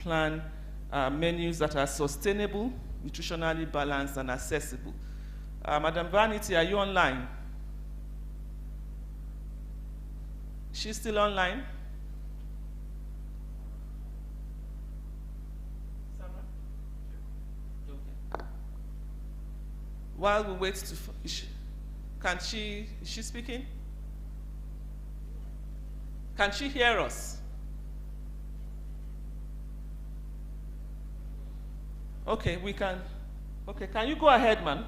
plan menus that are sustainable, nutritionally balanced, and accessible. Madam Vanity, are you online? She's still online? Okay. While we wait to, is she speaking? Can she hear us? Okay, we can. Okay, can you go ahead, man?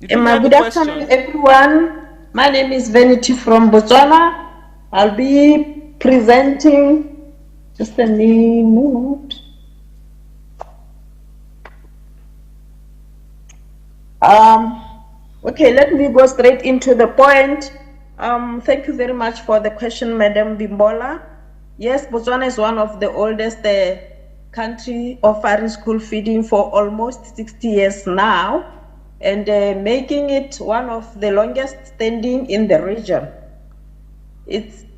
Good afternoon, everyone. My name is Vanity from Botswana. I'll be presenting, just a minute. Okay, let me go straight into the point. Thank you very much for the question, Madam Bimbola. Yes, Botswana is one of the oldest country offering school feeding for almost 60 years now, and making it one of the longest standing in the region.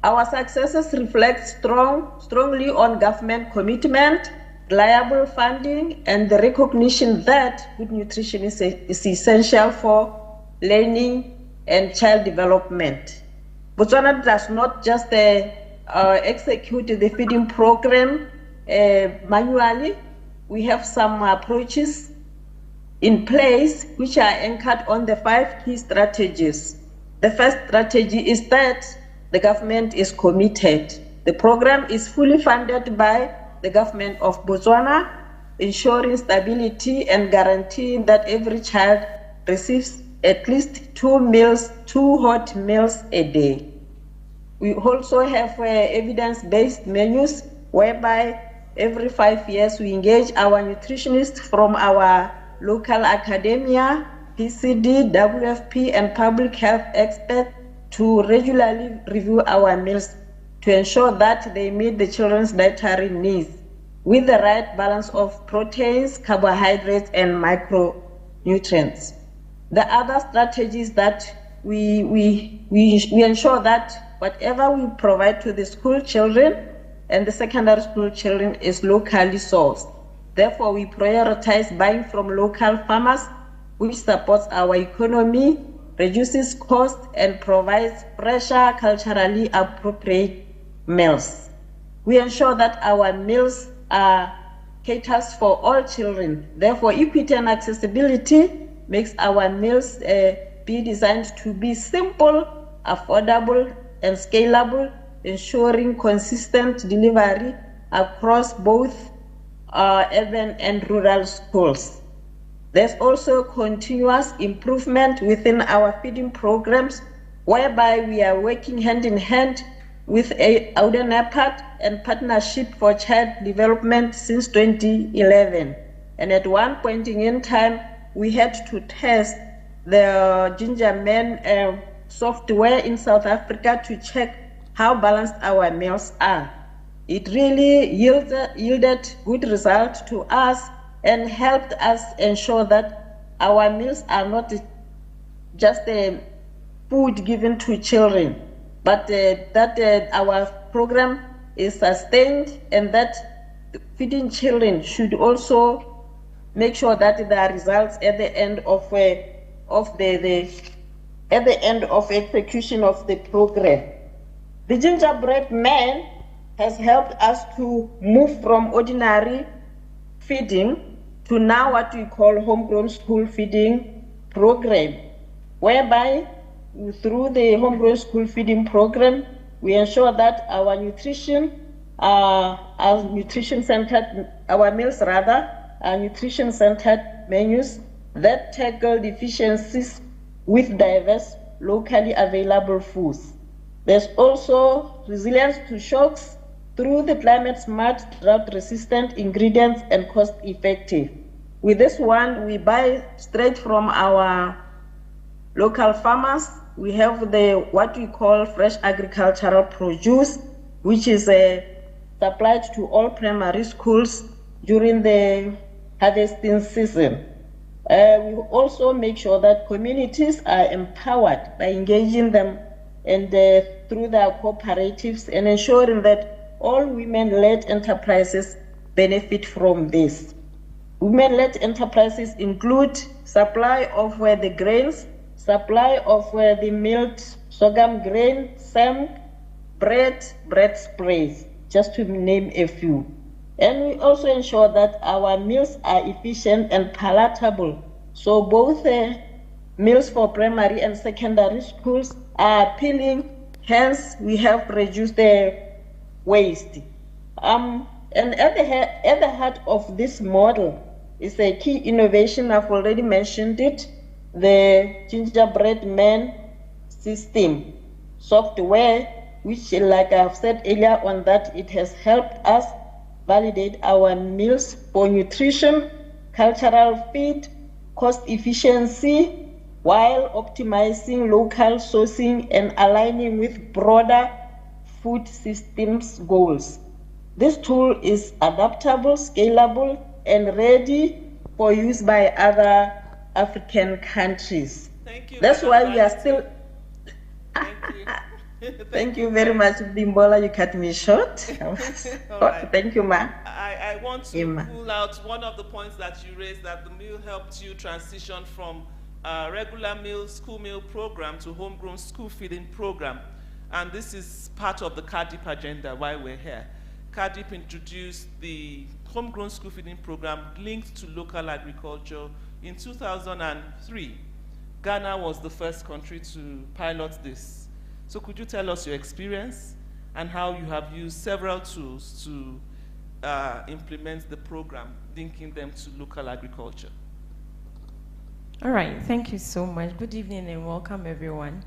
Our successes reflect strongly on government commitment, reliable funding, and the recognition that good nutrition is essential for learning and child development. Botswana does not just execute the feeding program manually. We have some approaches in place which are anchored on the 5 key strategies. The first strategy is that the government is committed. The program is fully funded by the government of Botswana, ensuring stability and guaranteeing that every child receives at least 2 hot meals a day. We also have evidence-based menus whereby every 5 years we engage our nutritionists from our local academia, PCD, WFP, and public health experts to regularly review our meals to ensure that they meet the children's dietary needs with the right balance of proteins, carbohydrates, and micronutrients. The other strategy is that we ensure that whatever we provide to the school children and the secondary school children is locally sourced. Therefore, we prioritize buying from local farmers, which supports our economy, reduces cost, and provides fresher, culturally appropriate meals. We ensure that our meals are caters for all children. Therefore, equity and accessibility makes our meals be designed to be simple, affordable, and scalable, ensuring consistent delivery across both urban and rural schools. There's also continuous improvement within our feeding programs, whereby we are working hand in hand with ADFNS and Partnership for Child Development since 2011. And at one point in time, we had to test the Ginger Man software in South Africa to check how balanced our meals are. It really yielded good results to us and helped us ensure that our meals are not just food given to children, but that our program is sustained, and that feeding children should also make sure that there are results at the end of execution of the program. The Gingerbread Man has helped us to move from ordinary feeding to now what we call homegrown school feeding program, whereby through the homegrown school feeding program, we ensure that our nutrition nutrition-centered menus that tackle deficiencies with diverse locally available foods. There's also resilience to shocks through the climate-smart, drought-resistant ingredients and cost-effective. With this one, we buy straight from our local farmers. We have what we call fresh agricultural produce, which is supplied to all primary schools during the harvesting season. We also make sure that communities are empowered by engaging them and through their cooperatives, and ensuring that all women-led enterprises benefit from this. Women-led enterprises include supply of the grains, supply of the milled sorghum grain, SEM, bread sprays, just to name a few. And we also ensure that our meals are efficient and palatable. So both meals for primary and secondary schools are appealing, hence we have reduced the waste. And at the heart of this model is a key innovation, I've already mentioned it, the gingerbread man system software, which, like I've said earlier on, that it has helped us validate our meals for nutrition, cultural fit, cost efficiency, while optimizing local sourcing and aligning with broader food systems goals. This tool is adaptable, scalable, and ready for use by other African countries. Thank you. That's why we are still... Thank you. Thank you very much, Bimbola. You cut me short. Right. Thank you, ma. I want to pull out one of the points that you raised, that the meal helped you transition from regular meal, school meal program to homegrown school feeding program. And this is part of the CAADP agenda, why we're here. CAADP introduced the homegrown school feeding program linked to local agriculture in 2003. Ghana was the first country to pilot this. So could you tell us your experience and how you have used several tools to implement the program, linking them to local agriculture? All right, thank you so much. Good evening and welcome everyone.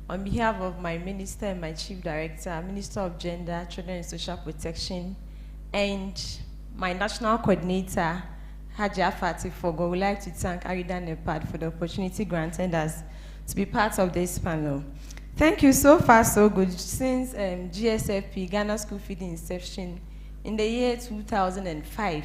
On behalf of my minister and my chief director, Minister of Gender, Children and Social Protection, and my national coordinator, Haja Fatih Fogo, would like to thank Arida Nepad for the opportunity granted us to be part of this panel. Thank you. So far, so good. Since GSFP, Ghana School Feeding Inception, in the year 2005,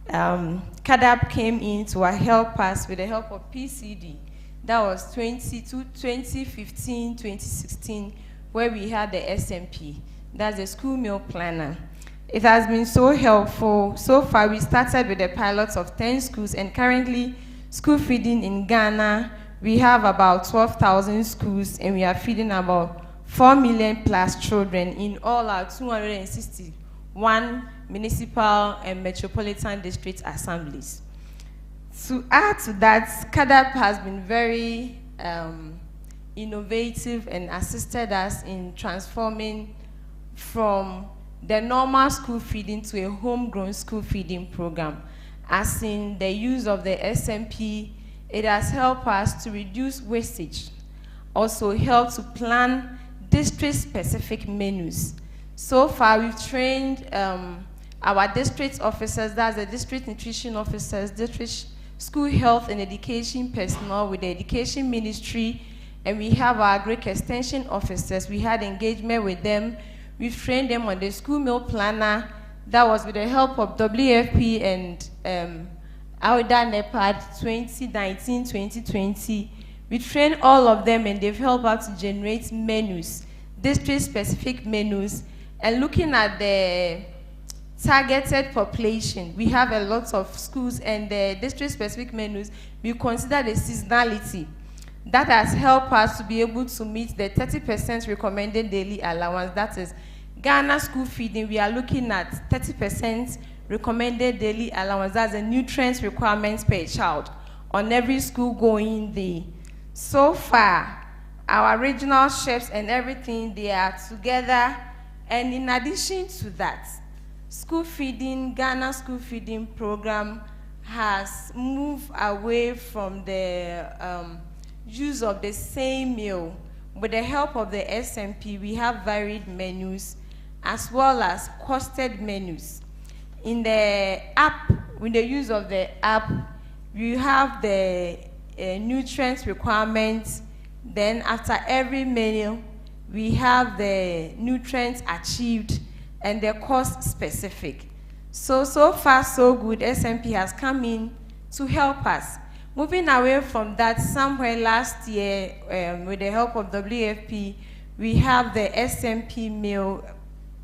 CAADP came in to help us with the help of PCD. That was 2015, 2016, where we had the SMP. That's the school meal planner. It has been so helpful. So far, we started with the pilots of 10 schools, and currently, school feeding in Ghana, we have about 12,000 schools, and we are feeding about 4 million plus children in all our 261 municipal and metropolitan district assemblies. To add to that, CAADP has been very innovative and assisted us in transforming from the normal school feeding to a homegrown school feeding program. As in the use of the SMP, it has helped us to reduce wastage, also helped to plan district-specific menus. So far, we've trained our district officers, that's the district nutrition officers, district school health and education personnel with the education ministry, and we have our agric extension officers. We had engagement with them. We've trained them on the school meal planner. That was with the help of WFP and AUDA NEPAD 2019-2020. We trained all of them, and they've helped us to generate menus, district-specific menus, and looking at the targeted population. We have a lot of schools, and the district-specific menus, we consider the seasonality. That has helped us to be able to meet the 30% recommended daily allowance. That is Ghana school feeding. We are looking at 30% recommended daily allowance. That's the nutrients requirements per child on every school going day. So far, our regional chefs and everything, they are together. And in addition to that, school feeding, Ghana school feeding program has moved away from the use of the same meal. With the help of the SMP, we have varied menus as well as costed menus. In the app, with the use of the app, you have the nutrients requirements. Then after every meal, we have the nutrients achieved and the cost specific. So far, so good. SMP has come in to help us. Moving away from that, somewhere last year, with the help of WFP, we have the SMP meal,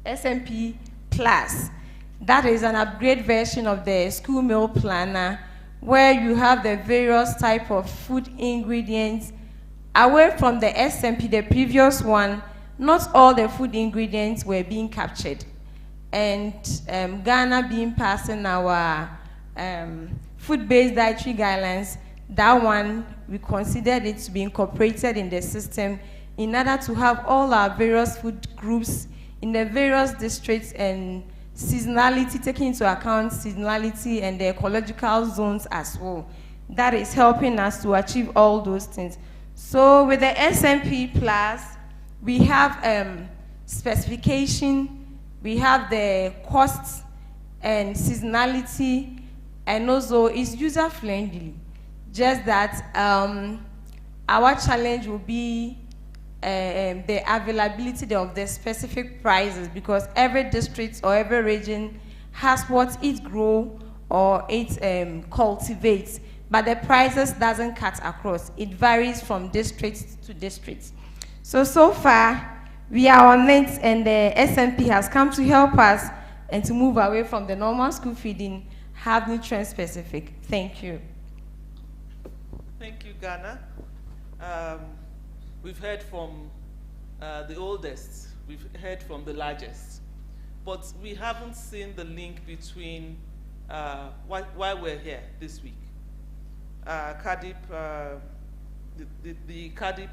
SMP Plus. That is an upgrade version of the school meal planner, where you have the various type of food ingredients. Away from the SMP, the previous one, not all the food ingredients were being captured. And Ghana being passing our food-based dietary guidelines, that one, we considered it to be incorporated in the system in order to have all our various food groups in the various districts and seasonality, taking into account seasonality and the ecological zones as well. That is helping us to achieve all those things. So with the SMP Plus, we have specification, we have the costs and seasonality, and also it's user-friendly. Just that our challenge will be the availability of the specific prices, because every district or every region has what it grows or it cultivates, but the prices doesn't cut across. It varies from district to district. So far, we are on it, and the SMP has come to help us and to move away from the normal school feeding, have nutrient specific. Thank you. Thank you, Ghana. We've heard from the oldest, we've heard from the largest, but we haven't seen the link between why we're here this week. CAADP, the CAADP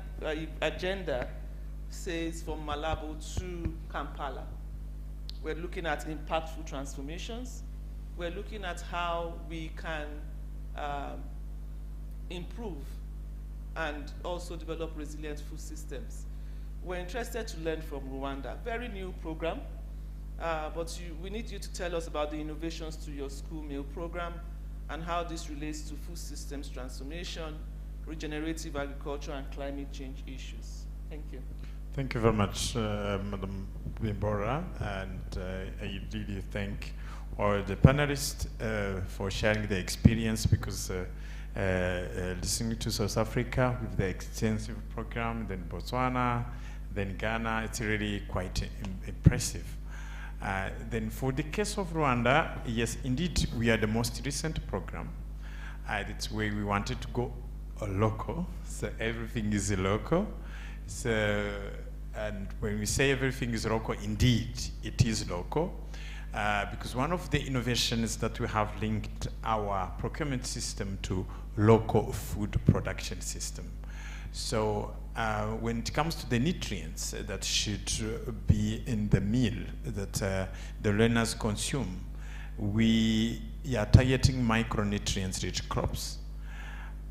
agenda says from Malabo to Kampala. We're looking at impactful transformations. We're looking at how we can improve and also develop resilient food systems. We're interested to learn from Rwanda. Very new program, but we need you to tell us about the innovations to your school meal program and how this relates to food systems transformation, regenerative agriculture, and climate change issues. Thank you. Thank you very much, Madam Bimbora, and I really thank all the panelists for sharing their experience, because listening to South Africa with the extensive program, then Botswana, then Ghana, it's really quite impressive. Then for the case of Rwanda, yes, indeed, we are the most recent program. It's where we wanted to go local, so everything is local. So, and when we say everything is local, indeed, it is local. Because one of the innovations that we have linked our procurement system to local food production system. So when it comes to the nutrients that should be in the meal that the learners consume, we are targeting micronutrients-rich crops.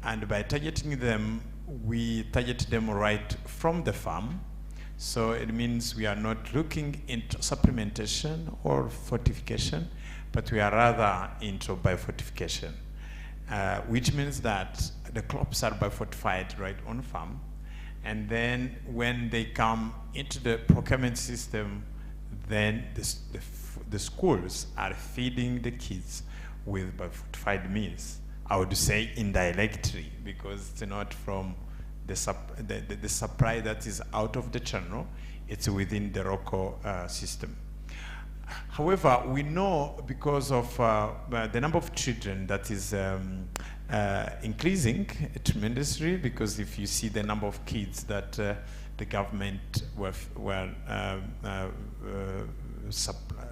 And by targeting them, we target them right from the farm. So it means we are not looking into supplementation or fortification, but we are rather into biofortification, which means that the crops are biofortified right on farm. And then when they come into the procurement system, then the schools are feeding the kids with biofortified meals. I would say indirectly, because it's not from the supply that is out of the channel, it's within the local system. However, we know because of the number of children that is increasing tremendously, because if you see the number of kids that the government were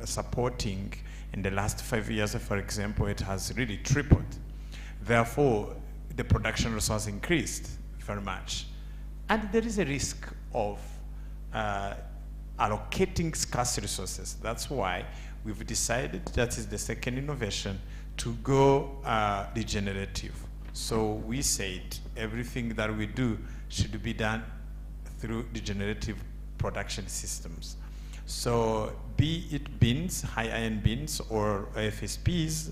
supporting in the last 5 years, for example, it has really tripled. Therefore, the production resource increased very much. And there is a risk of allocating scarce resources. That's why we've decided, that is the second innovation, to go regenerative. So we said everything that we do should be done through regenerative production systems. So be it beans, high iron beans, or FSPs,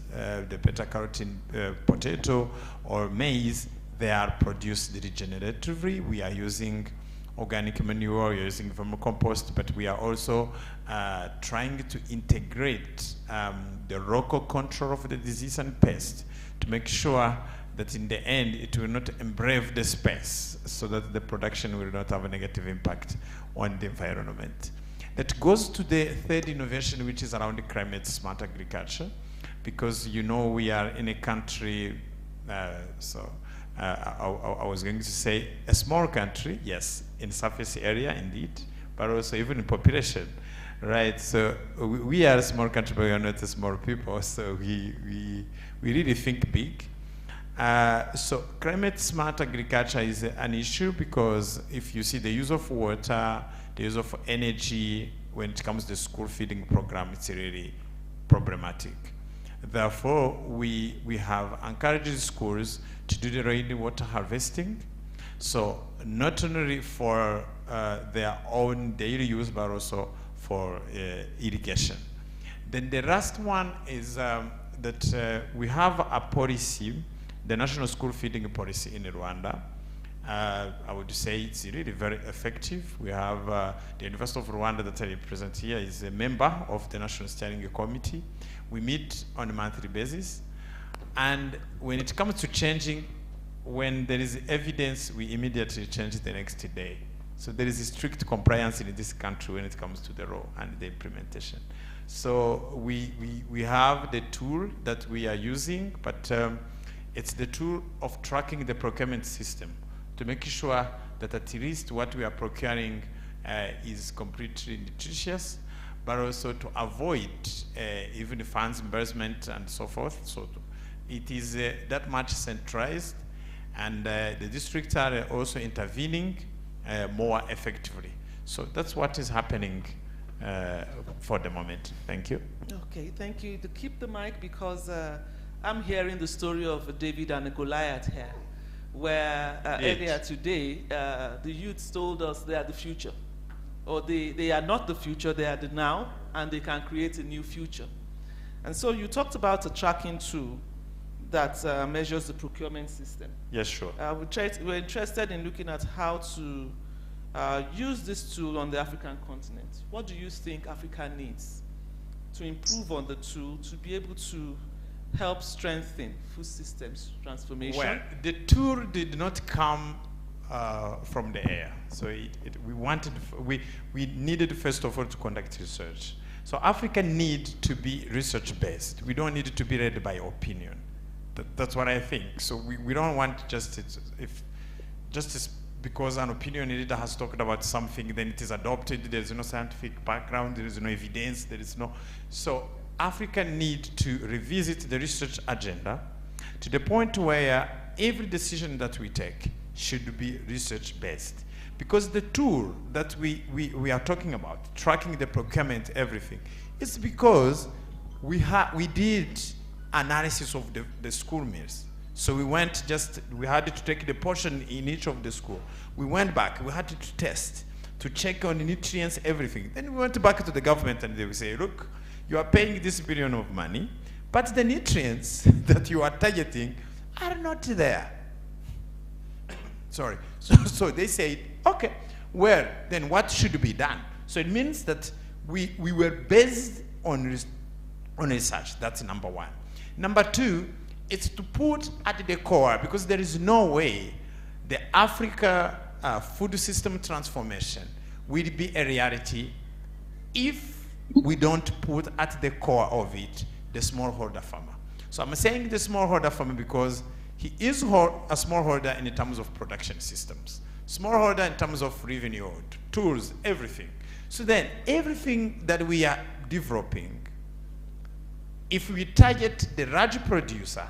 the beta-carotene potato, or maize, they are produced regeneratively. We are using organic manure, we are using vermicompost, but we are also trying to integrate the local control of the disease and pest to make sure that in the end it will not embrave the space, so that the production will not have a negative impact on the environment. That goes to the third innovation, which is around climate smart agriculture, because you know we are in a country, I was going to say a small country, yes, in surface area indeed, but also even in population, right? So we are a small country, but we are not a small people, so we really think big. So climate smart agriculture is an issue because if you see the use of water, the use of energy when it comes to the school feeding program, it's really problematic. Therefore, we have encouraged schools to do the rainwater harvesting. So not only for their own daily use, but also for irrigation. Then the last one is that we have a policy, the National School Feeding Policy in Rwanda. I would say it's really very effective. We have the University of Rwanda that I represent here is a member of the National Steering Committee. We meet on a monthly basis. And when it comes to changing, when there is evidence, we immediately change the next day. So there is a strict compliance in this country when it comes to the law and the implementation. So we have the tool that we are using, but it's the tool of tracking the procurement system to make sure that at least what we are procuring is completely nutritious, but also to avoid even funds embarrassment and so forth. So it is that much centralized, and the districts are also intervening more effectively. So that's what is happening for the moment. Thank you. Okay, thank you. To keep the mic, because I'm hearing the story of David and Goliath here, where earlier today, the youth told us they are the future. Or they are not the future, they are the now, and they can create a new future. And so you talked about a tracking tool that measures the procurement system. Yes, sure. We're interested in looking at how to use this tool on the African continent. What do you think Africa needs to improve on the tool to be able to help strengthen food systems transformation? Well, the tool did not come from the air. So we needed first of all to conduct research. So Africa needs to be research-based. We don't need it to be led by opinion. That's what I think. So we don't want justice. If justice because an opinion leader has talked about something, then it is adopted. There is no scientific background. There is no evidence. There is no. So Africa needs to revisit the research agenda to the point where every decision that we take should be research-based. Because the tool that we are talking about, tracking the procurement, everything, it's because we did analysis of the school meals. So we had to take the portion in each of the school. We went back, we had to test, to check on the nutrients, everything. Then we went back to the government and they would say, look, you are paying this billion of money, but the nutrients that you are targeting are not there. Sorry. So they said, okay, well, then what should be done? So it means that we were based on research. That's number one. Number two, it's to put at the core, because there is no way the Africa food system transformation will be a reality if we don't put at the core of it the smallholder farmer. So I'm saying the smallholder farmer because he is a smallholder in terms of production systems, smallholder in terms of revenue, tools, everything. So then everything that we are developing, if we target the large producer,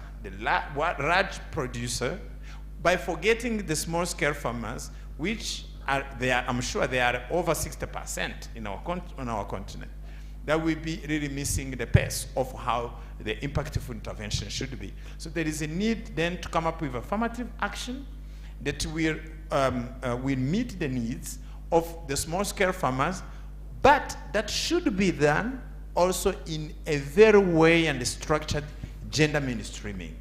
by forgetting the small-scale farmers, which are there, I'm sure they are over 60% on our continent, that will be really missing the pace of how the impactful intervention should be. So there is a need then to come up with affirmative action that will meet the needs of the small-scale farmers, but that should be done also in a very way and structured gender mainstreaming.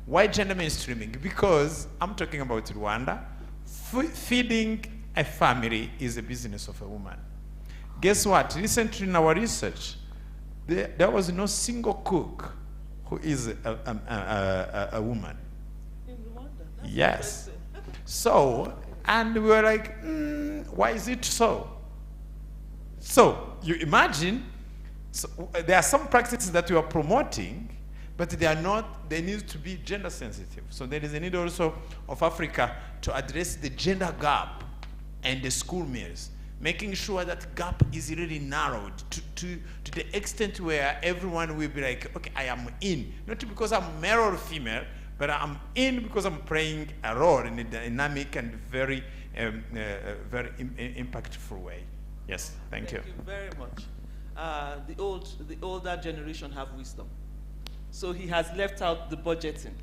Why gender mainstreaming? Because I'm talking about Rwanda. Feeding a family is a business of a woman. Guess what? Recently in our research, there was no single cook who is a woman. In Rwanda? That's yes. So, and we were like, why is it so? So you imagine, there are some practices that you are promoting, but they need to be gender sensitive. So there is a need also of Africa to address the gender gap and the school meals, making sure that gap is really narrowed to the extent where everyone will be like, okay, I am in. Not because I'm male or female, but I'm in because I'm playing a role in a dynamic and very impactful way. Yes, thank you. Thank you very much. The older generation have wisdom. So he has left out the budgeting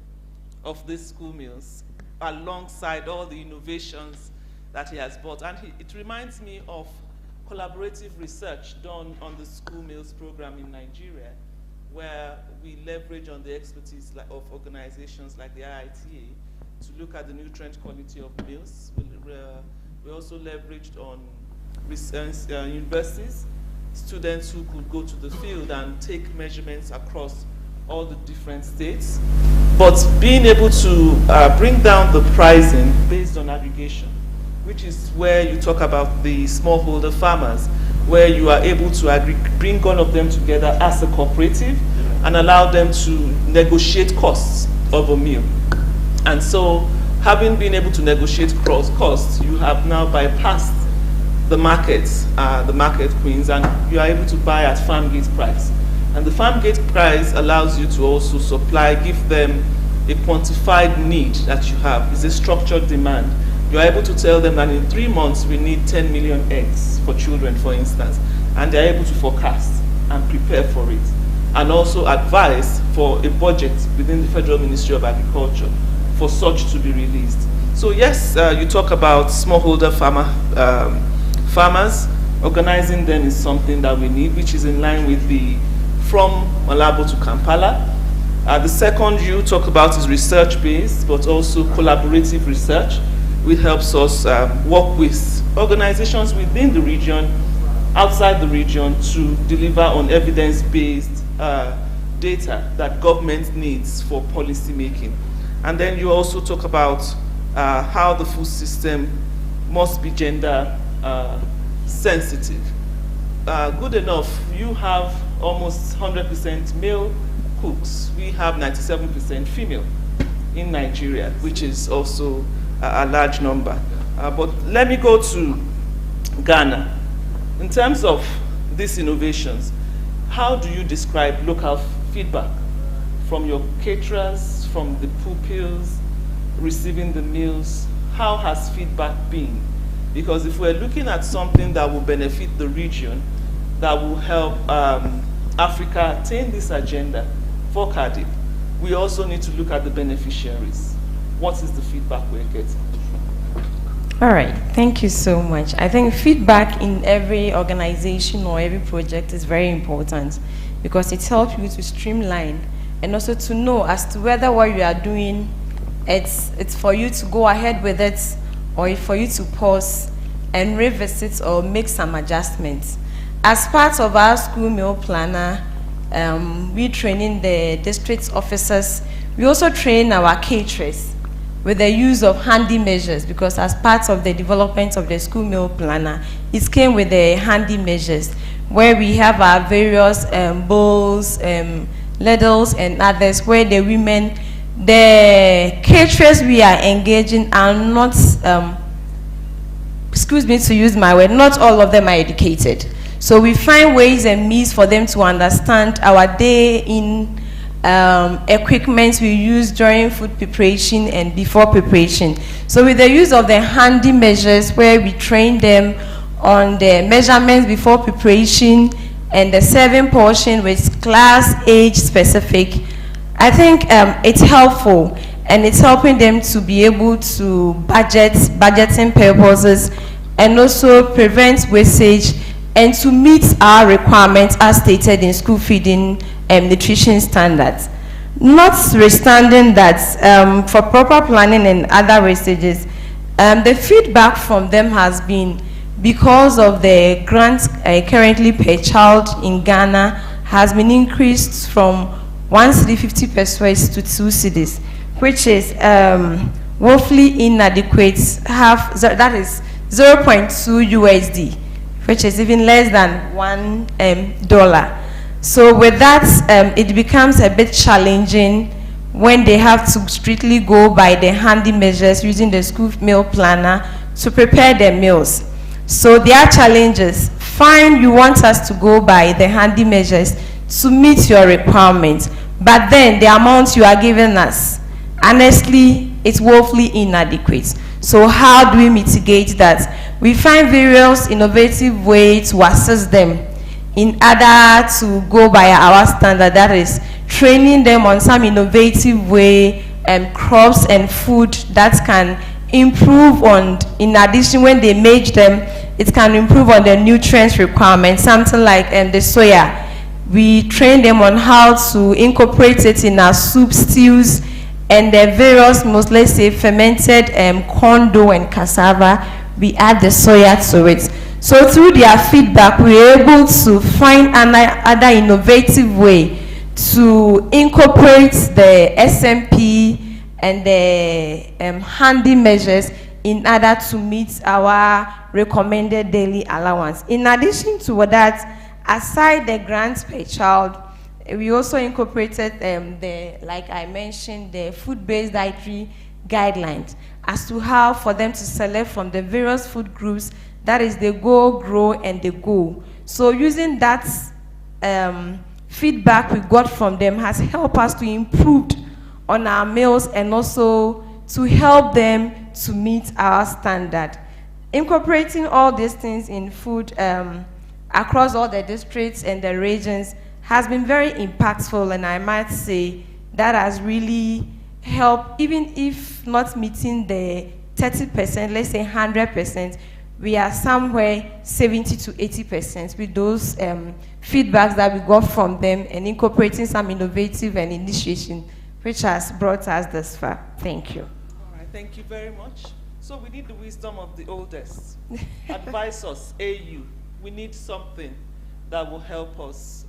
of these school meals alongside all the innovations that he has brought. And it reminds me of collaborative research done on the school meals program in Nigeria, where we leverage on the expertise of organizations like the IITA to look at the nutrient quality of meals. We also leveraged on universities, students who could go to the field and take measurements across all the different states, but being able to bring down the pricing based on aggregation, which is where you talk about the smallholder farmers, where you are able to bring all of them together as a cooperative and allow them to negotiate costs of a meal. And so, having been able to negotiate costs, you have now bypassed the markets, the market queens, and you are able to buy at farm gate price. And the farm gate price allows you to also give them a quantified need that you have. It's a structured demand. You're able to tell them that in 3 months we need 10 million eggs for children, for instance, and they're able to forecast and prepare for it. And also advise for a budget within the Federal Ministry of Agriculture for such to be released. So yes, you talk about smallholder farmers. Organizing them is something that we need, which is in line with the from Malabo to Kampala. The second you talk about is research-based, but also collaborative research, which helps us work with organizations within the region, outside the region, to deliver on evidence-based data that government needs for policy making. And then you also talk about how the food system must be gender sensitive. Good enough, you have almost 100% male cooks. We have 97% female in Nigeria, which is also a large number. But let me go to Ghana. In terms of these innovations, how do you describe local feedback from your caterers, from the pupils, receiving the meals? How has feedback been? Because if we're looking at something that will benefit the region, that will help Africa attain this agenda for CAADP, we also need to look at the beneficiaries. What is the feedback we're getting? All right, thank you so much. I think feedback in every organization or every project is very important because it helps you to streamline and also to know as to whether what you are doing, it's for you to go ahead with it or for you to pause and revisit or make some adjustments. As part of our school meal planner, we training the district officers. We also train our caterers with the use of handy measures, because as part of the development of the school meal planner, it came with the handy measures where we have our various bowls, ladles and others, where the women, the caterers we are engaging are not, excuse me to use my word, not all of them are educated. So we find ways and means for them to understand our day-in equipment we use during food preparation and before preparation. So with the use of the handy measures, where we train them on the measurements before preparation and the serving portion with class age specific, I think it's helpful, and it's helping them to be able to budgeting purposes, and also prevent wastage, and to meet our requirements as stated in school feeding nutrition standards. Notwithstanding that, for proper planning and other wastages, the feedback from them has been, because of the grants currently per child in Ghana has been increased from 1 cedi 50 pesos to 2 cedis, which is woefully inadequate. That is 0.2 USD, which is even less than $1. So with that, it becomes a bit challenging when they have to strictly go by the handy measures using the school meal planner to prepare their meals. So there are challenges. Fine, you want us to go by the handy measures to meet your requirements, but then the amount you are giving us, honestly, it's woefully inadequate. So how do we mitigate that? We find various innovative ways to assist them in order to go by our standard, that is training them on some innovative way, crops and food that can improve on, in addition, when they make them, it can improve on the nutrients requirements, something like the soya. We train them on how to incorporate it in our soup, stews, and the various, most, let's say, fermented corn dough and cassava. We add the soya to it. So through their feedback, we're able to find another innovative way to incorporate the SMP and the handy measures in order to meet our recommended daily allowance. In addition to that, aside the grants per child, we also incorporated like I mentioned, the food-based dietary guidelines as to how for them to select from the various food groups, that is the go, grow, and the go. So using that feedback we got from them has helped us to improve on our meals and also to help them to meet our standard. Incorporating all these things in food across all the districts and the regions has been very impactful, and I might say that has really helped, even if not meeting the 30%, let's say 100%, we are somewhere 70 to 80% with those feedbacks that we got from them and incorporating some innovative and initiation, which has brought us this far. Thank you. All right, thank you very much. So we need the wisdom of the oldest. Advise us, AU. We need something that will help us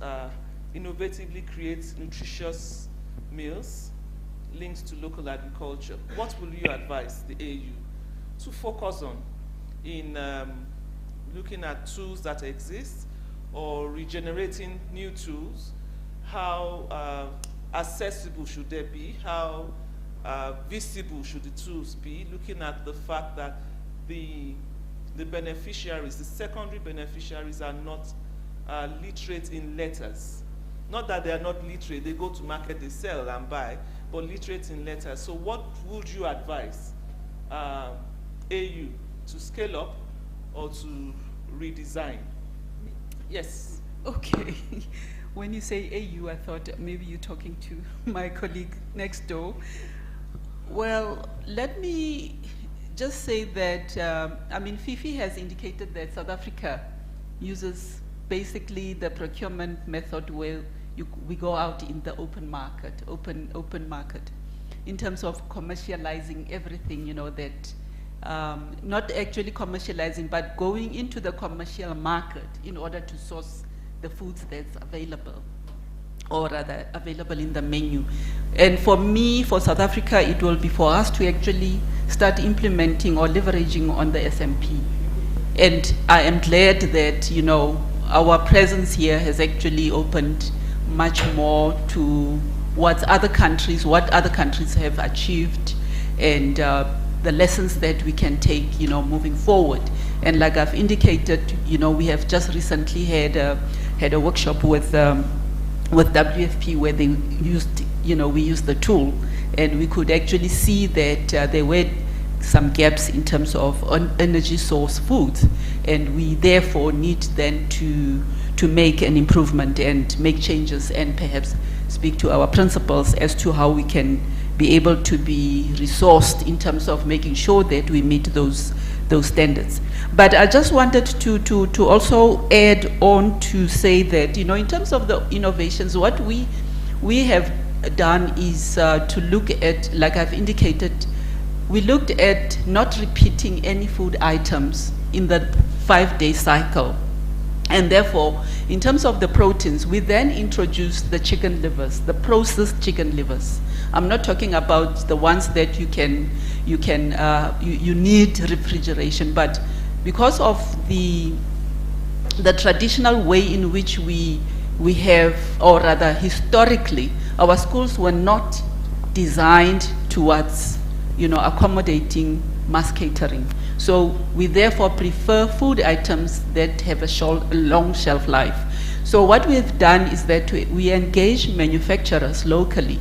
innovatively create nutritious meals linked to local agriculture. What will you advise the AU to focus on in looking at tools that exist or regenerating new tools? How accessible should they be? How visible should the tools be? Looking at the fact that the beneficiaries, the secondary beneficiaries, are not literate in letters. Not that they are not literate, they go to market, they sell and buy, but literate in letters. So what would you advise AU to scale up or to redesign? Yes. Okay. When you say AU, I thought maybe you're talking to my colleague next door. Well, let me just say that, I mean, Fifi has indicated that South Africa uses basically the procurement method where we go out in the open market, open market, in terms of commercializing everything, you know, that, not actually commercializing, but going into the commercial market in order to source the foods that's available, or rather available in the menu. And for me, for South Africa, it will be for us to actually start implementing or leveraging on the SMP. And I am glad that, you know, our presence here has actually opened much more to what other countries have achieved, and the lessons that we can take, you know, moving forward. And like I've indicated, you know, we have just recently had a workshop with WFP where they used, you know, we used the tool, and we could actually see that there were some gaps in terms of energy source foods, and we therefore need then to make an improvement and make changes and perhaps speak to our principals as to how we can be able to be resourced in terms of making sure that we meet those standards. But I just wanted to also add on to say that, you know, in terms of the innovations, what we have done is to look at, like I've indicated, we looked at not repeating any food items in the 5-day cycle. And therefore, in terms of the proteins, we then introduced the chicken livers, the processed chicken livers. I'm not talking about the ones that you need refrigeration, but because of the the traditional way in which we have, or rather historically, our schools were not designed towards, accommodating mass catering. So we therefore prefer food items that have a long shelf life. So what we've done is that we engage manufacturers locally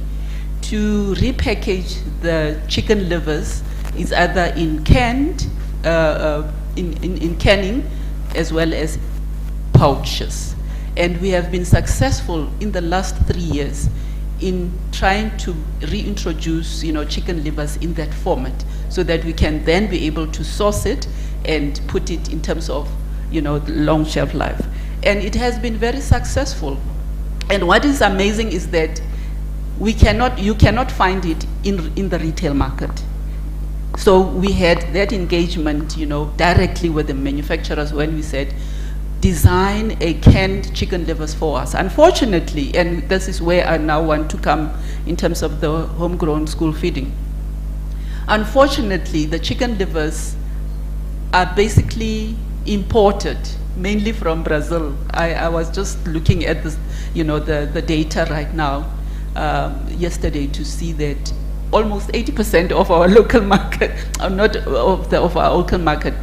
to repackage the chicken livers, is either in canned, in canning, as well as pouches. And we have been successful in the last 3 years in trying to reintroduce, chicken livers in that format, so that we can then be able to source it and put it in terms of, long shelf life. And it has been very successful. And what is amazing is that you cannot find it in the retail market. So we had that engagement, directly with the manufacturers when we said, design a canned chicken livers for us. Unfortunately, and this is where I now want to come in terms of the homegrown school feeding. Unfortunately, the chicken livers are basically imported, mainly from Brazil. I was just looking at this, the data right now, yesterday, to see that almost 80% of our local market, of our local market,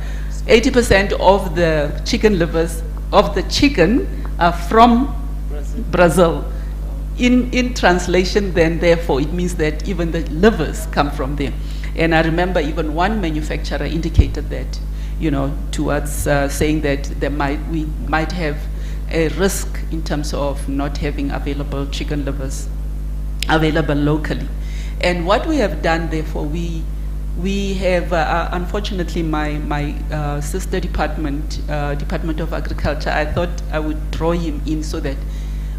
80% of the chicken livers of the chicken are from Brazil. In translation, then, therefore, it means that even the livers come from there. And I remember even one manufacturer indicated that, towards saying that we might have a risk in terms of not having available chicken livers available locally. And what we have done, therefore, we have, unfortunately, my sister department, Department of Agriculture, I thought I would draw him in so that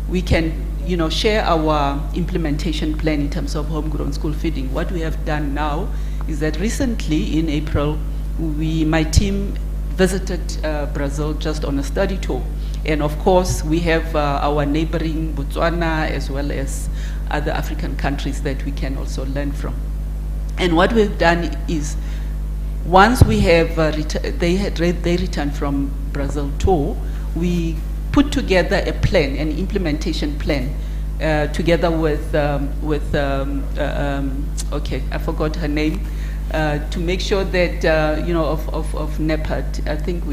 we can, share our implementation plan in terms of homegrown school feeding. What we have done now is that recently, in April, my team visited Brazil just on a study tour. And of course, we have our neighboring Botswana, as well as other African countries that we can also learn from. And what we've done is, once we have they returned from Brazil tour, we put together a plan, an implementation plan, together with okay, I forgot her name, to make sure that of NEPAD. I think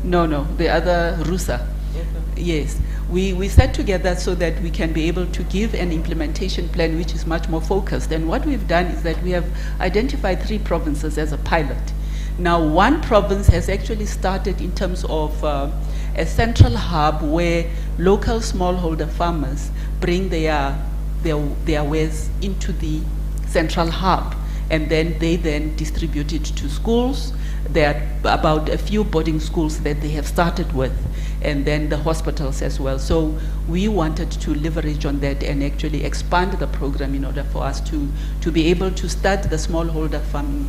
no, the other Rusa. Okay. Yes. We sat together so that we can be able to give an implementation plan which is much more focused. And what we've done is that we have identified 3 provinces as a pilot. Now, one province has actually started in terms of a central hub where local smallholder farmers bring their wares into the central hub, and then they distribute it to schools. There are about a few boarding schools that they have started with, and then the hospitals as well. So we wanted to leverage on that and actually expand the program in order for us to be able to start the smallholder farming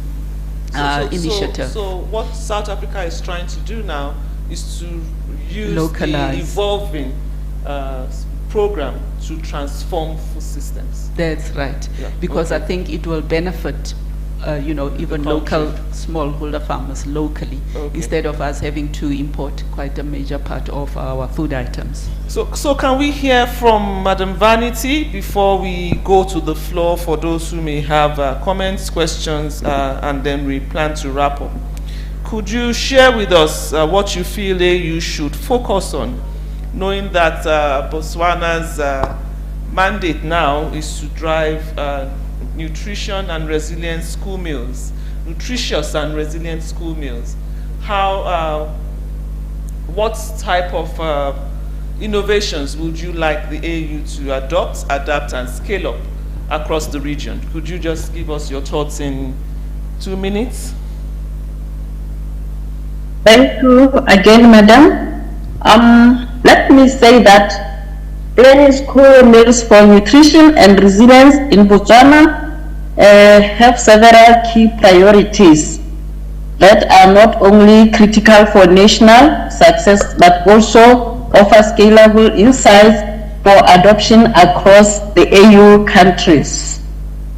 initiative. So what South Africa is trying to do now is to use the evolving program to transform food systems. That's right, yeah. Because okay. I think it will benefit even local smallholder farmers locally, okay. Instead of us having to import quite a major part of our food items. So can we hear from Madam Vanity before we go to the floor for those who may have comments, questions, and then we plan to wrap up? Could you share with us what you feel you should focus on, knowing that Botswana's mandate now is to drive nutrition and resilient school meals, nutritious and resilient school meals. What type of innovations would you like the AU to adopt, adapt, and scale up across the region? Could you just give us your thoughts in 2 minutes? Thank you again, Madam. Let me say that planning school meals for nutrition and resilience in Botswana have several key priorities that are not only critical for national success but also offer scalable insights for adoption across the AU countries.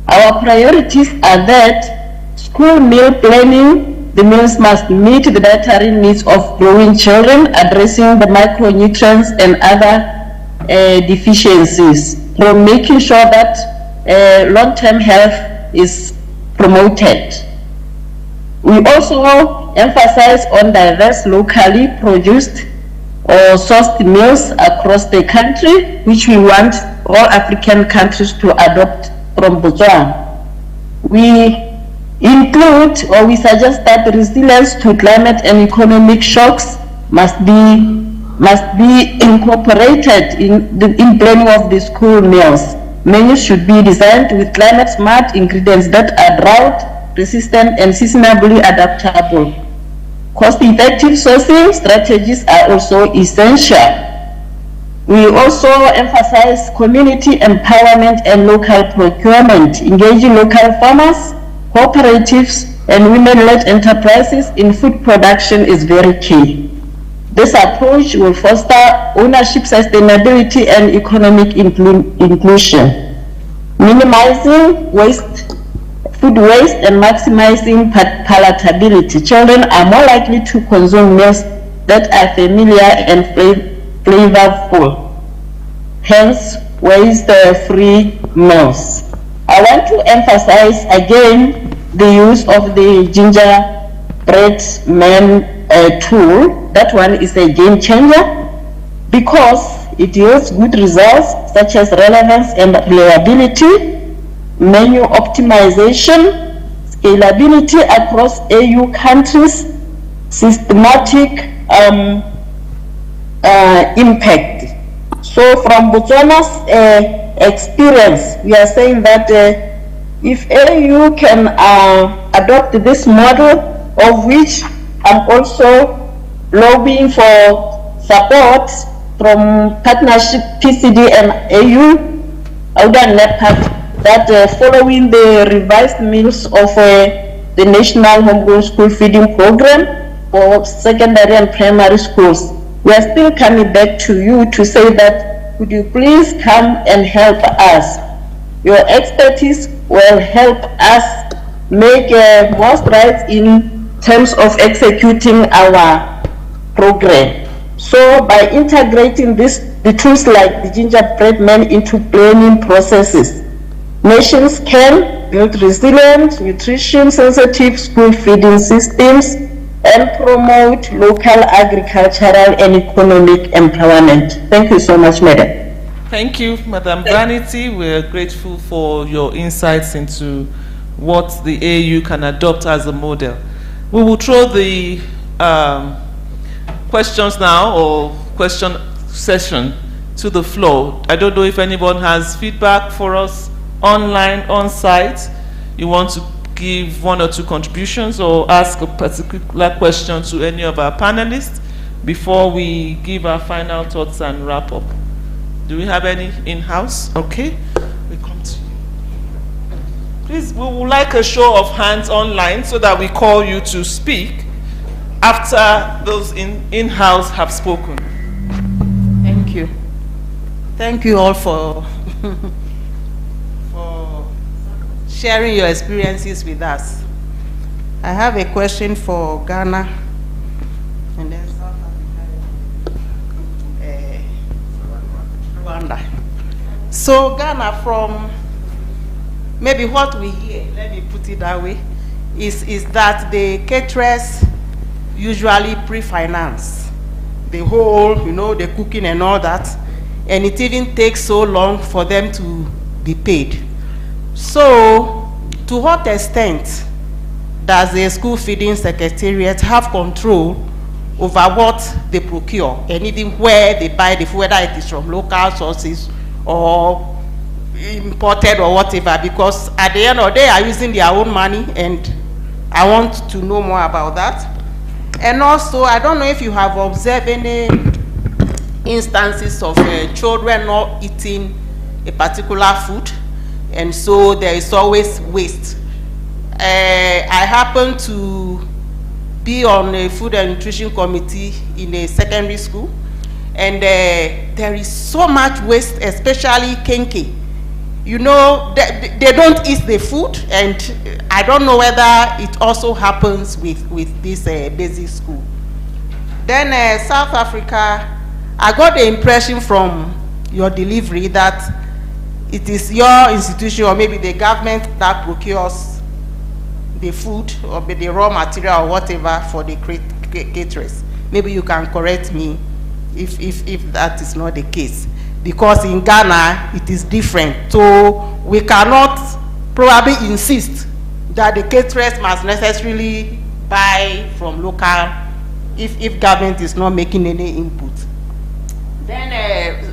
Our priorities are that school meal planning the meals must meet the dietary needs of growing children, addressing the micronutrients and other deficiencies, from making sure that long-term health is promoted. We also emphasize on diverse locally produced or sourced meals across the country, which we want all African countries to adopt from Botswana. We include, or we suggest that resilience to climate and economic shocks must be incorporated in planning of the school meals. Menus should be designed with climate smart ingredients that are drought resistant and seasonably adaptable. Cost-effective sourcing strategies are also essential. We also emphasize community empowerment and local procurement, engaging local farmers, cooperatives, and women-led enterprises in food production is very key. This approach will foster ownership, sustainability, and economic inclusion, minimizing food waste, and maximizing palatability. Children are more likely to consume meals that are familiar and flavorful, hence waste-free meals. I want to emphasize again the use of the gingerbread man tool. That one is a game changer because it yields good results such as relevance and reliability, menu optimization, scalability across AU countries, systematic impact. So from Botswana's experience, we are saying that if AU can adopt this model, of which I'm also lobbying for support from partnership PCD and AU, Audan NEPAC, that following the revised meals of the National Homegrown School Feeding Program for secondary and primary schools, we are still coming back to you to say that could you please come and help us? Your expertise will help us make more strides in terms of executing our program. So by integrating the tools like the gingerbread man into planning processes, nations can build resilient, nutrition-sensitive school feeding systems and promote local agricultural and economic empowerment. Thank you so much, Madam. Thank you, Madam Vanity. We're grateful for your insights into what the AU can adopt as a model. We will throw the questions now, or question session, to the floor. I don't know if anyone has feedback for us online, on site. You want to give one or two contributions or ask a particular question to any of our panelists before we give our final thoughts and wrap up. Do we have any in-house? Okay, we come to you. Please, we would like a show of hands online so that we call you to speak after those in-house have spoken. Thank you. Thank you all for sharing your experiences with us. I have a question for Ghana and then South Africa, Rwanda. So Ghana, from maybe what we hear, let me put it that way, is that the caterers usually pre-finance the whole, the cooking and all that, and it even takes so long for them to be paid. So, to what extent does the school feeding secretariat have control over what they procure and even where they buy the food, whether it is from local sources or imported or whatever? Because at the end of the day, they are using their own money, and I want to know more about that. And also, I don't know if you have observed any instances of children not eating a particular food, and so there is always waste. I happen to be on a food and nutrition committee in a secondary school, and there is so much waste, especially kenke. you know, they don't eat the food, and I don't know whether it also happens with this basic school. Then South Africa, I got the impression from your delivery that it is your institution or maybe the government that procures the food or the raw material or whatever for the caterers. Maybe you can correct me if that is not the case. Because in Ghana, it is different. So we cannot probably insist that the caterers must necessarily buy from local if government is not making any input. Then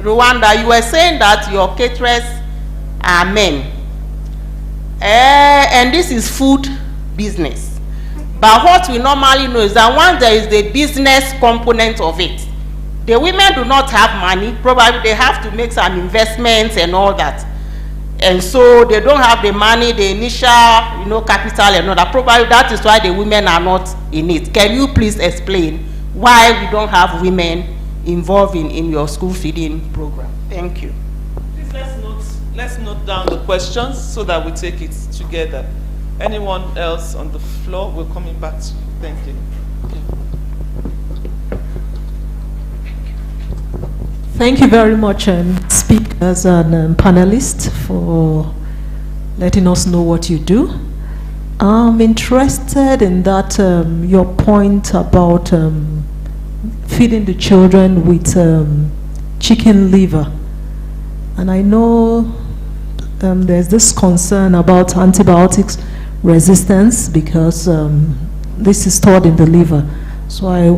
Rwanda, you were saying that your caterers are men. And this is food business. But what we normally know is that once there is the business component of it, the women do not have money. Probably they have to make some investments and all that. And so they don't have the money, the initial, you know, capital and all that. Probably that is why the women are not in it. Can you please explain why we don't have women involved in your school feeding program? Thank you. Please let's note down the questions so that we take it together. Anyone else on the floor? We're coming back to you. Thank you. Thank you very much, speakers and panelists, for letting us know what you do. I'm interested in that your point about feeding the children with chicken liver. And I know there's this concern about antibiotics resistance because this is stored in the liver. So I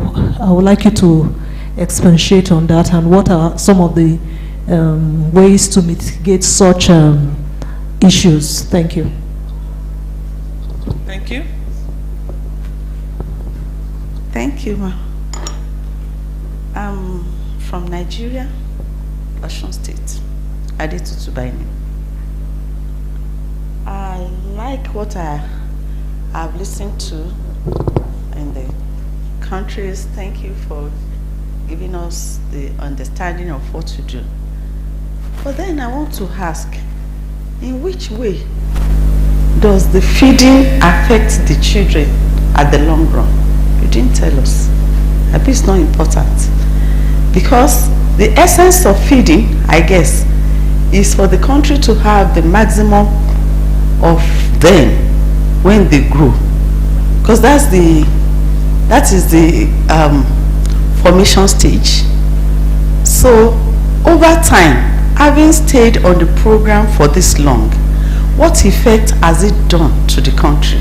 would like you to expatiate on that, and what are some of the ways to mitigate such issues. Thank you. Thank you. Thank you, ma. I'm from Nigeria, Osun State. Adetutu by name. I like what I've listened to in the countries. Thank you for giving us the understanding of what to do. But then I want to ask, in which way does the feeding affect the children at the long run? You didn't tell us. I think it's not important. Because the essence of feeding, I guess, is for the country to have the maximum of them when they grow. Because that is the formation stage. So over time, having stayed on the program for this long, what effect has it done to the country?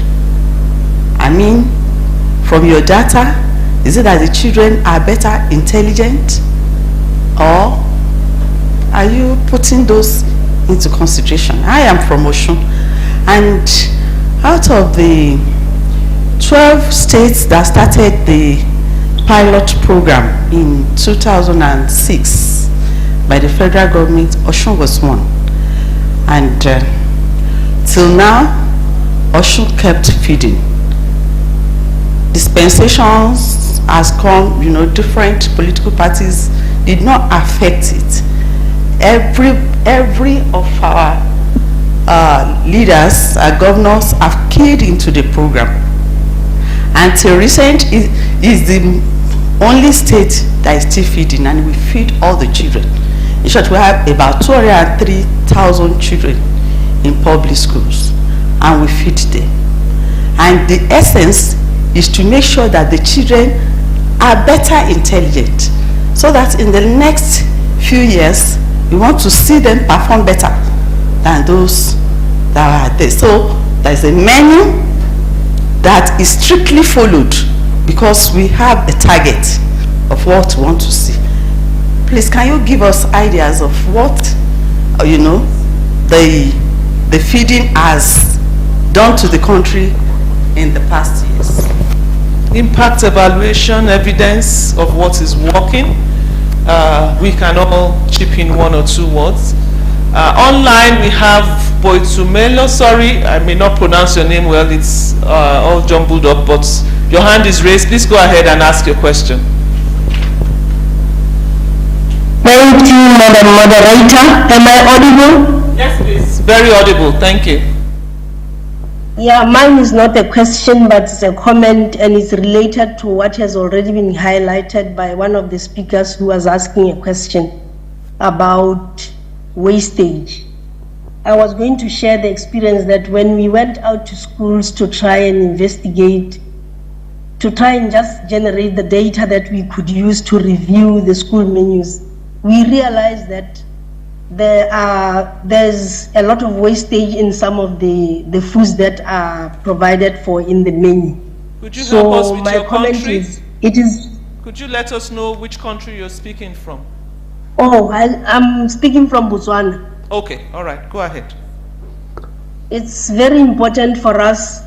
I mean, from your data, is it that the children are better intelligent, or are you putting those into consideration? I am from Osun, and out of the 12 states that started the pilot program in 2006 by the federal government, Osun was one. And till now, Osun kept feeding. Dispensations has come, you know, different political parties did not affect it. Every of our leaders, our governors have keyed into the program. Until recent is the only state that is still feeding, and we feed all the children. In short, we have about 203,000 children in public schools, and we feed them. And the essence is to make sure that the children are better intelligent, so that in the next few years, we want to see them perform better than those that are there. So there's a menu that is strictly followed because we have a target of what we want to see. Please, can you give us ideas of what, you know, the feeding has done to the country in the past years? Impact evaluation, evidence of what is working. We can all chip in one or two words. Online, we have Boitumelo. Sorry, I may not pronounce your name well. It's all jumbled up, but your hand is raised. Please go ahead and ask your question. Thank you, Madam Moderator. Am I audible? Yes, please. Very audible. Thank you. Yeah, mine is not a question, but it's a comment, and it's related to what has already been highlighted by one of the speakers who was asking a question about wastage. I was going to share the experience that when we went out to schools to try and investigate, to try and just generate the data that we could use to review the school menus, we realized that there's a lot of wastage in some of the foods that are provided for in the menu. Could you help us with my your comment country? Could you let us know which country you're speaking from? Oh, I'm speaking from Botswana. Okay, all right, go ahead. It's very important for us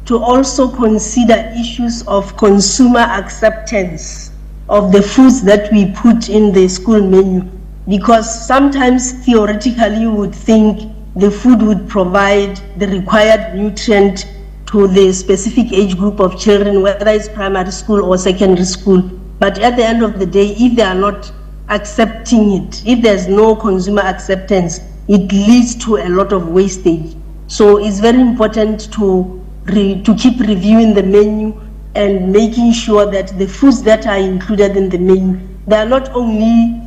to also consider issues of consumer acceptance of the foods that we put in the school menu, because sometimes theoretically you would think the food would provide the required nutrient to the specific age group of children, whether it's primary school or secondary school. But at the end of the day, if they are not accepting it, if there's no consumer acceptance, it leads to a lot of wastage. So it's very important to keep reviewing the menu and making sure that the foods that are included in the menu, they are not only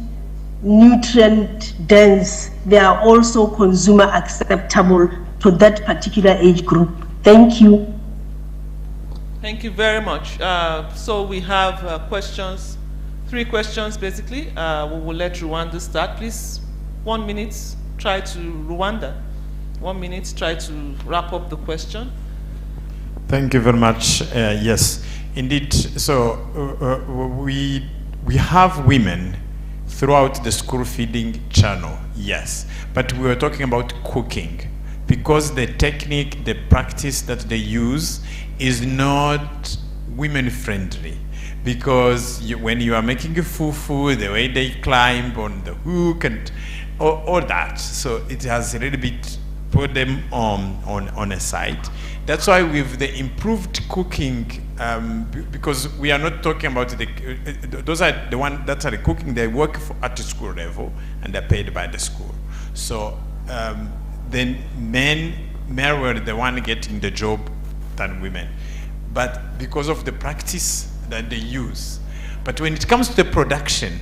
nutrient dense, they are also consumer acceptable to that particular age group. Thank you. Thank you very much. So we have questions, 3 questions basically. We will let Rwanda start. Please, 1 minute, try to Rwanda. 1 minute, try to wrap up the question. Thank you very much. Yes, indeed. So we have women throughout the school feeding channel, yes. But we were talking about cooking, because the technique, the practice that they use is not women friendly. Because when you are making a fufu, the way they climb on the hook and all that, so it has a little bit put them on a side. That's why with the improved cooking, because we are not talking about those are the ones that are the cooking, they work at the school level and they're paid by the school. So then men were the one getting the job than women. But because of the practice that they use. But when it comes to the production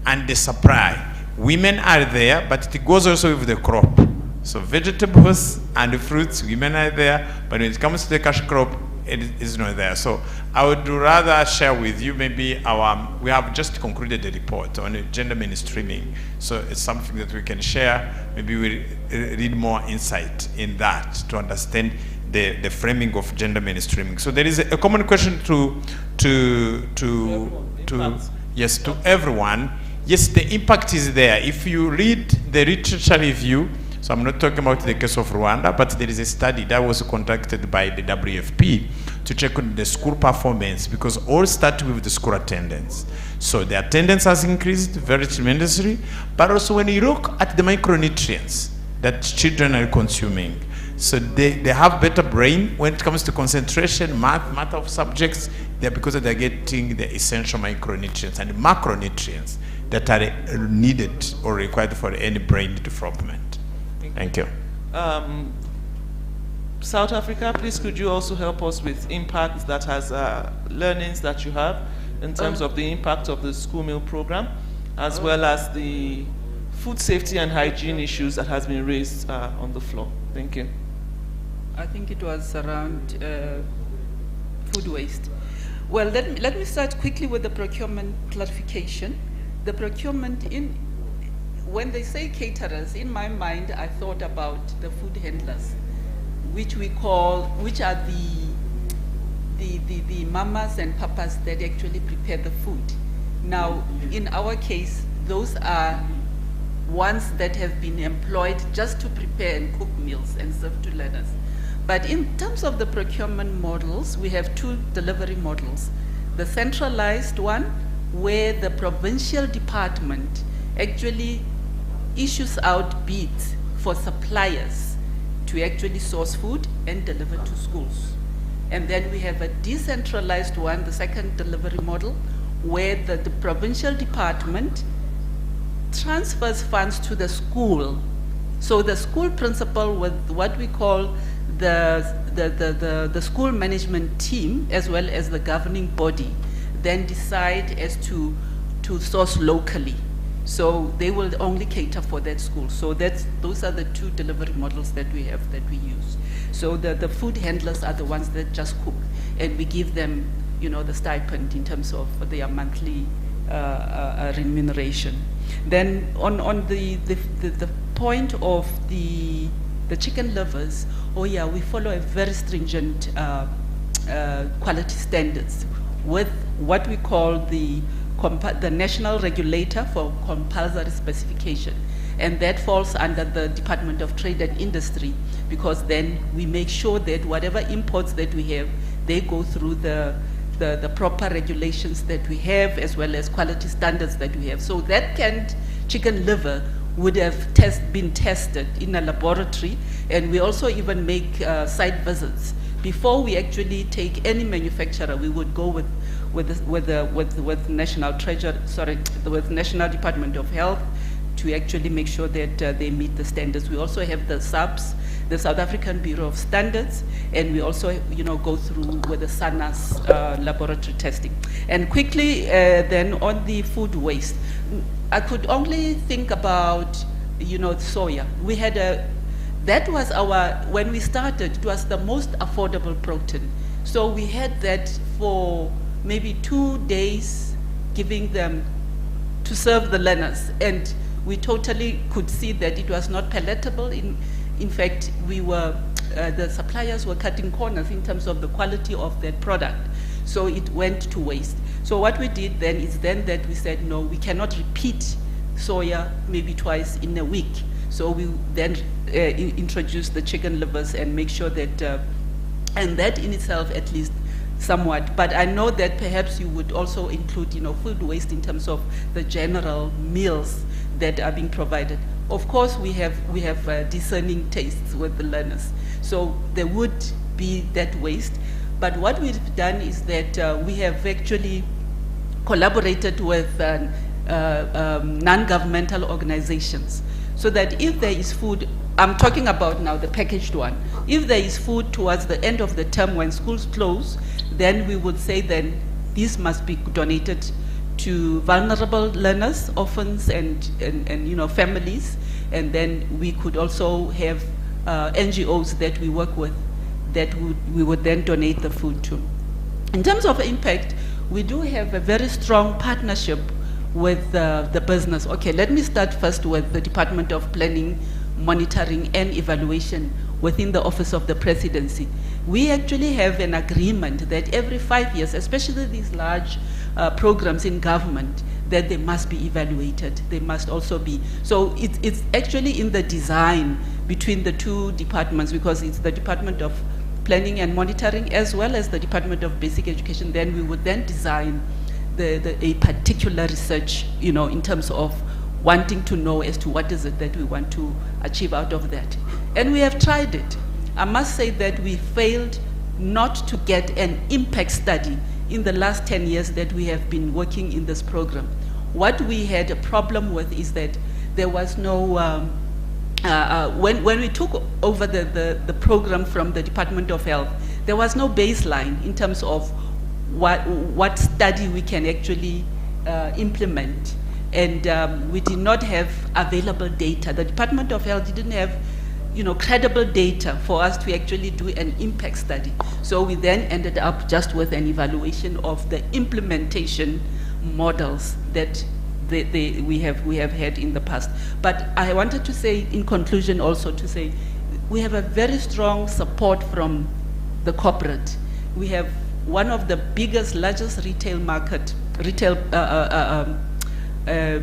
and the supply, women are there, but it goes also with the crop. So vegetables and fruits, women are there, but when it comes to the cash crop, it is not there. So I would rather share with you maybe we have just concluded the report on gender mainstreaming. So it's something that we can share. Maybe we read more insight in that to understand the framing of gender mainstreaming. So there is a common question to everyone. Yes, the impact is there. If you read the literature review, so I'm not talking about the case of Rwanda, but there is a study that was conducted by the WFP to check on the school performance, because all start with the school attendance. So the attendance has increased very tremendously, but also when you look at the micronutrients that children are consuming, so they have better brain when it comes to concentration, math of subjects, because they're getting the essential micronutrients and macronutrients that are needed or required for any brain development. Thank you. South Africa, please could you also help us with impacts that has learnings that you have in terms of the impact of the school meal program, as well as the food safety and hygiene issues that has been raised on the floor. Thank you. I think it was around food waste. Well, let me start quickly with the procurement clarification. The procurement when they say caterers, in my mind, I thought about the food handlers, which are the mamas and papas that actually prepare the food. Now, in our case, those are ones that have been employed just to prepare and cook meals and serve to learners. But in terms of the procurement models, we have 2 delivery models. The centralized one, where the provincial department actually issues out bids for suppliers to actually source food and deliver to schools. And then we have a decentralized one, the second delivery model, where the provincial department transfers funds to the school. So the school principal with what we call the school management team, as well as the governing body, then decide as to source locally. So they will only cater for that school. So those are the two delivery models that we have, that we use. So the food handlers are the ones that just cook, and we give them, you know, the stipend in terms of their monthly remuneration. Then on the point of the chicken livers, oh yeah, we follow a very stringent quality standards with what we call the National Regulator for Compulsory Specification. And that falls under the Department of Trade and Industry, because then we make sure that whatever imports that we have, they go through the proper regulations that we have, as well as quality standards that we have. So that canned chicken liver would have been tested in a laboratory, and we also even make site visits. Before we actually take any manufacturer, we would go with National Department of Health to actually make sure that they meet the standards. We also have the SABS, the South African Bureau of Standards, and we also, you know, go through with the SANAS laboratory testing. And quickly, then on the food waste, I could only think about, you know, soya. We had that was when we started, it was the most affordable protein. So we had that for maybe 2 days, giving them to serve the learners. And we totally could see that it was not palatable. In fact, the suppliers were cutting corners in terms of the quality of that product. So it went to waste. So what we did then is that we said, no, we cannot repeat soya maybe twice in a week. So we then introduced the chicken livers and make sure that, and that in itself at least somewhat. But I know that perhaps you would also include, you know, food waste in terms of the general meals that are being provided. Of course, we have discerning tastes with the learners. So there would be that waste. But what we've done is that we have actually collaborated with non-governmental organizations, so that if there is food, I'm talking about now the packaged one, if there is food towards the end of the term when schools close, then we would say then this must be donated to vulnerable learners, orphans, and you know, families. And then we could also have NGOs that we work with that we would then donate the food to. In terms of impact, we do have a very strong partnership with the business. Okay, let me start first with the Department of Planning, Monitoring and Evaluation within the Office of the Presidency. We actually have an agreement that every 5 years, especially these large programs in government, that they must be evaluated. They must also be, so it's actually in the design between the two departments, because it's the Department of Planning and Monitoring as well as the Department of Basic Education. Then we would then design a particular research, you know, in terms of wanting to know as to what is it that we want to achieve out of that. And we have tried it. I must say that we failed not to get an impact study in the last 10 years that we have been working in this program. What we had a problem with is that there was no, when we took over the program from the Department of Health, there was no baseline in terms of what study we can actually implement. And we did not have available data. The Department of Health didn't have, you know, credible data for us to actually do an impact study. So we then ended up just with an evaluation of the implementation models that we have had in the past. But I wanted to say, in conclusion, also to say, we have a very strong support from the corporate. We have one of the biggest, largest retail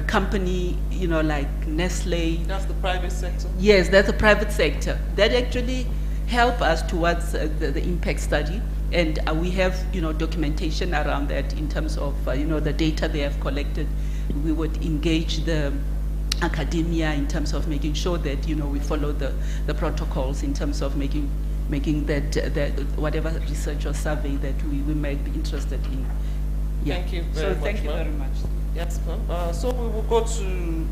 company, you know, like Nestle. That's the private sector? Yes, that's the private sector. That actually help us towards the impact study. And we have, you know, documentation around that in terms of, you know, the data they have collected. We would engage the academia in terms of making sure that, you know, we follow the protocols in terms of making that whatever research or survey that we might be interested in. Yeah. Thank you very much. Thank you very much. Yes, so we will go to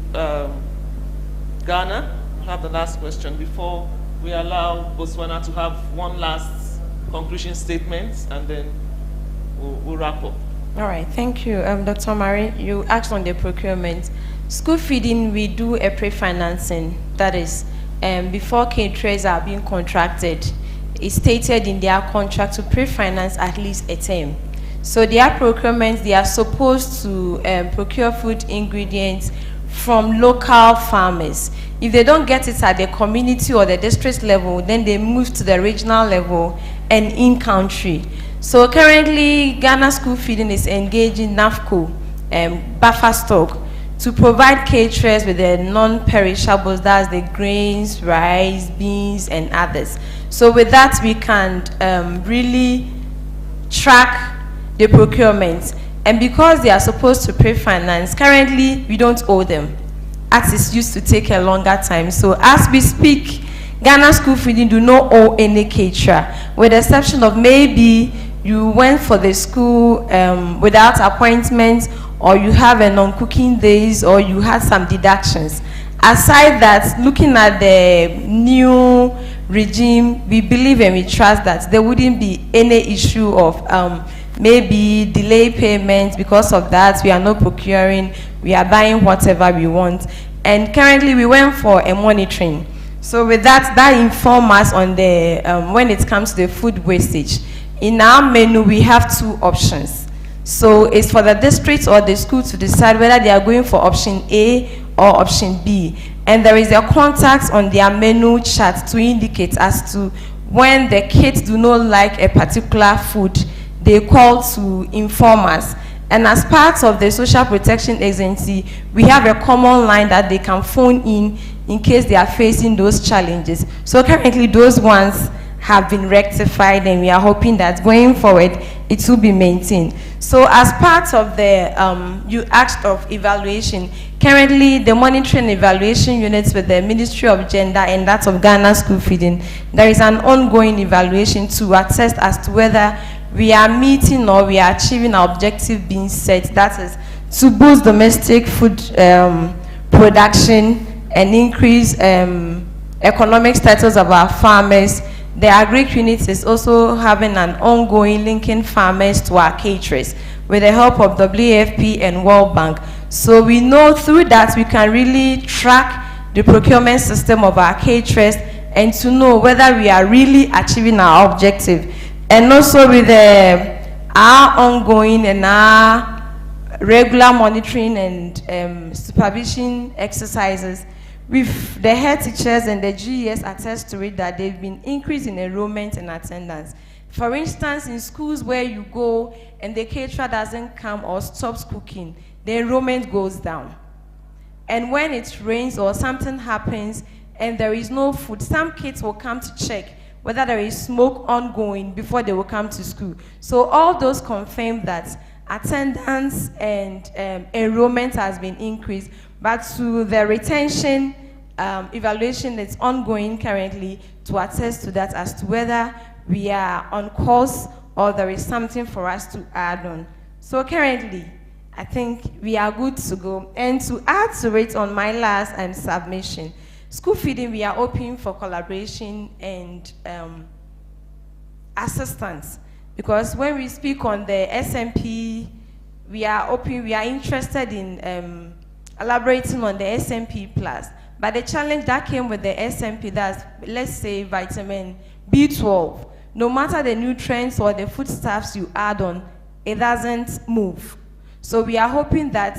Ghana. We'll have the last question before we allow Botswana to have one last conclusion statement, and then we'll wrap up. All right, thank you. Dr. Mari, you asked on the procurement. School feeding, we do a pre-financing. That is, before caterers are being contracted, it's stated in their contract to pre-finance at least a term. So their procurement, they are supposed to procure food ingredients from local farmers. If they don't get it at the community or the district level, then they move to the regional level and in-country. So currently, Ghana School Feeding is engaging NAFCO, buffer stock, to provide caterers with the non-perishables, that's the grains, rice, beans, and others. So with that, we can really track the procurement. And because they are supposed to pre-finance, currently, we don't owe them, as it used to take a longer time. So as we speak, Ghana School Feeding do not owe any caterer, with the exception of maybe you went for the school without appointment, or you have a non-cooking days, or you had some deductions. Aside that, looking at the new regime, we believe and we trust that there wouldn't be any issue of maybe delay payments. Because of that, we are not procuring, we are buying whatever we want. And currently, we went for a monitoring. So with that, that informs us on the, when it comes to the food wastage. In our menu, we have two options. So it's for the district or the school to decide whether they are going for option A or option B. And there is a contact on their menu chart to indicate as to when the kids do not like a particular food, they call to inform us. And as part of the Social Protection Agency, we have a common line that they can phone in case they are facing those challenges. So currently those ones have been rectified, and we are hoping that going forward it will be maintained. So as part of the you asked of evaluation, currently the monitoring evaluation units with the Ministry of Gender and that of Ghana School Feeding, there is an ongoing evaluation to assess as to whether we are meeting or we are achieving our objective being set, that is to boost domestic food production and increase economic status of our farmers. The Agric unit is also having an ongoing linking farmers to our caterers with the help of WFP and World Bank. So we know through that we can really track the procurement system of our caterers and to know whether we are really achieving our objective. And also with our ongoing and our regular monitoring and supervision exercises, with the head teachers and the GES attest to it that they've been increasing enrollment and attendance. For instance, in schools where you go and the caterer doesn't come or stops cooking, the enrollment goes down. And when it rains or something happens and there is no food, some kids will come to check whether there is smoke ongoing before they will come to school. So all those confirm that attendance and enrollment has been increased, but to the retention evaluation that's ongoing currently to attest to that as to whether we are on course or there is something for us to add on. So currently, I think we are good to go. And to add to it on my last submission, school feeding, we are open for collaboration and assistance. Because when we speak on the SMP, we are open, we are interested in elaborating on the SMP Plus. But the challenge that came with the SMP, that's, let's say, vitamin B12, no matter the nutrients or the foodstuffs you add on, it doesn't move. So we are hoping that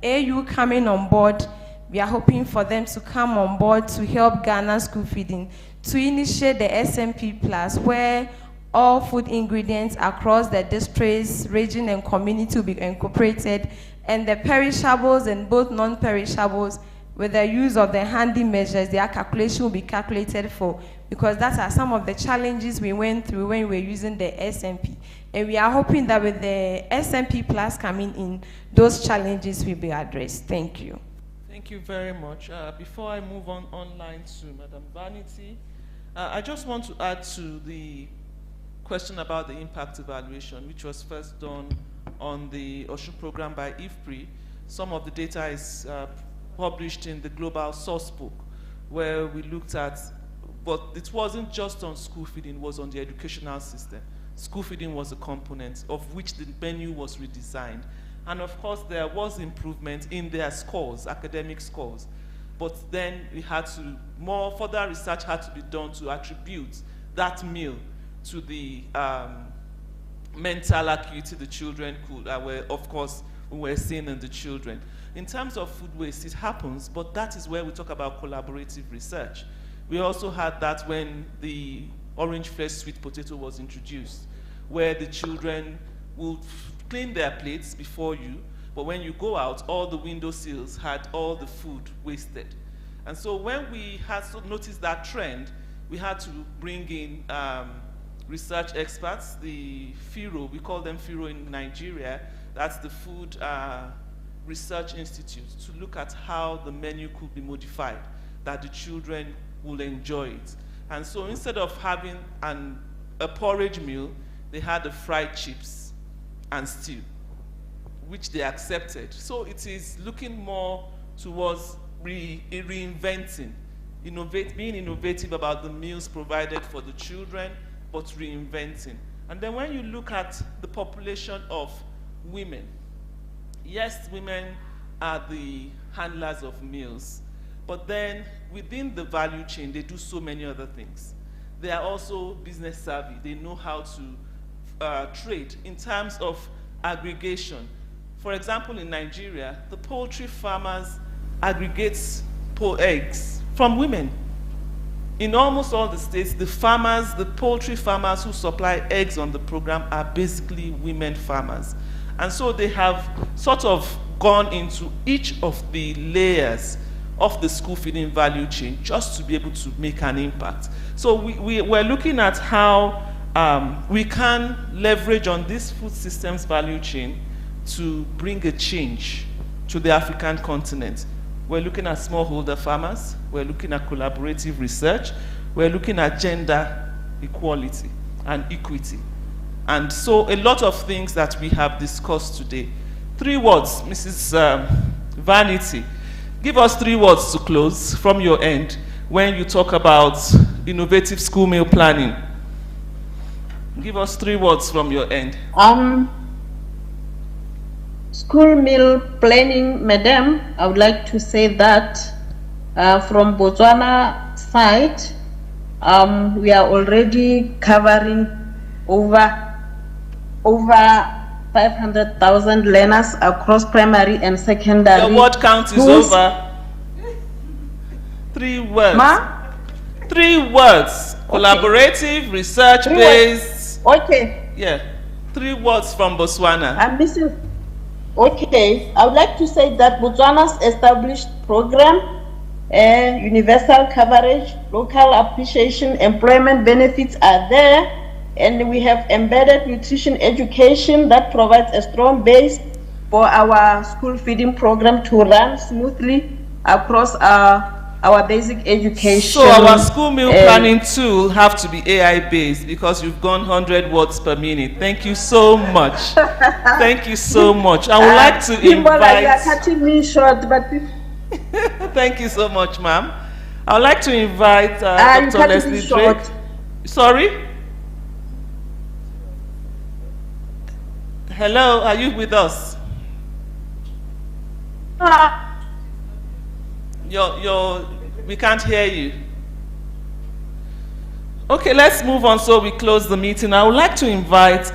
AU coming on board, we are hoping for them to come on board to help Ghana School Feeding to initiate the SMP Plus, where all food ingredients across the districts, region, and community will be incorporated, and the perishables and both non-perishables, with the use of the handy measures, their calculation will be calculated for, because that are some of the challenges we went through when we were using the SMP. And we are hoping that with the SMP Plus coming in, those challenges will be addressed. Thank you. Thank you very much. Before I move on online to Madam Vanity, I just want to add to the question about the impact evaluation, which was first done on the Ocean Program by IFPRI. Some of the data is published in the Global Source Book, where we looked at, but it wasn't just on school feeding, it was on the educational system. School feeding was a component of which the menu was redesigned. And of course, there was improvement in their scores, academic scores. But then we had to, more further research had to be done to attribute that meal to the mental acuity the children could, were, of course, we were seeing in the children. In terms of food waste, it happens, but that is where we talk about collaborative research. We also had that when the orange fresh sweet potato was introduced, where the children would clean their plates before you, but when you go out, all the window sills had all the food wasted. And so when we had to notice that trend, we had to bring in research experts, the FIRO, we call them FIRO in Nigeria, that's the Food Research Institute, to look at how the menu could be modified, that the children will enjoy it. And so instead of having a porridge meal, they had the fried chips and stew, which they accepted. So it is looking more towards reinventing, being innovative about the meals provided for the children, but reinventing. And then when you look at the population of women, yes, women are the handlers of meals, but then within the value chain, they do so many other things. They are also business savvy. They know how to trade in terms of aggregation. For example, in Nigeria, the poultry farmers aggregate eggs from women. In almost all the states, the poultry farmers who supply eggs on the program are basically women farmers. And so they have sort of gone into each of the layers of the school feeding value chain just to be able to make an impact. So we're looking at how we can leverage on this food systems value chain to bring a change to the African continent. We're looking at smallholder farmers, we're looking at collaborative research, we're looking at gender equality and equity. And so a lot of things that we have discussed today. 3 words, Mrs. Vanity. Give us 3 words to close from your end when you talk about innovative school meal planning. Give us 3 words from your end. School meal planning, madam, I would like to say that from Botswana side, we are already covering over 500,000 learners across primary and secondary. The word count is over. 3 words. Ma? 3 words. Okay. Collaborative, research-based. Okay. Yeah. 3 words from Botswana. I'm missing. Okay. I would like to say that Botswana's established program, universal coverage, local appreciation, employment benefits are there. And we have embedded nutrition education that provides a strong base for our school feeding program to run smoothly across our basic education. So our school meal planning tool have to be AI based because you've gone 100 words per minute. Thank you so much. Thank you so much. I would like to invite... You are cutting me short, but... Thank you so much, ma'am. I would like to invite Dr. Leslie Drake. Sorry? Hello, are you with us? We can't hear you. Okay, let's move on so we close the meeting. I would like to invite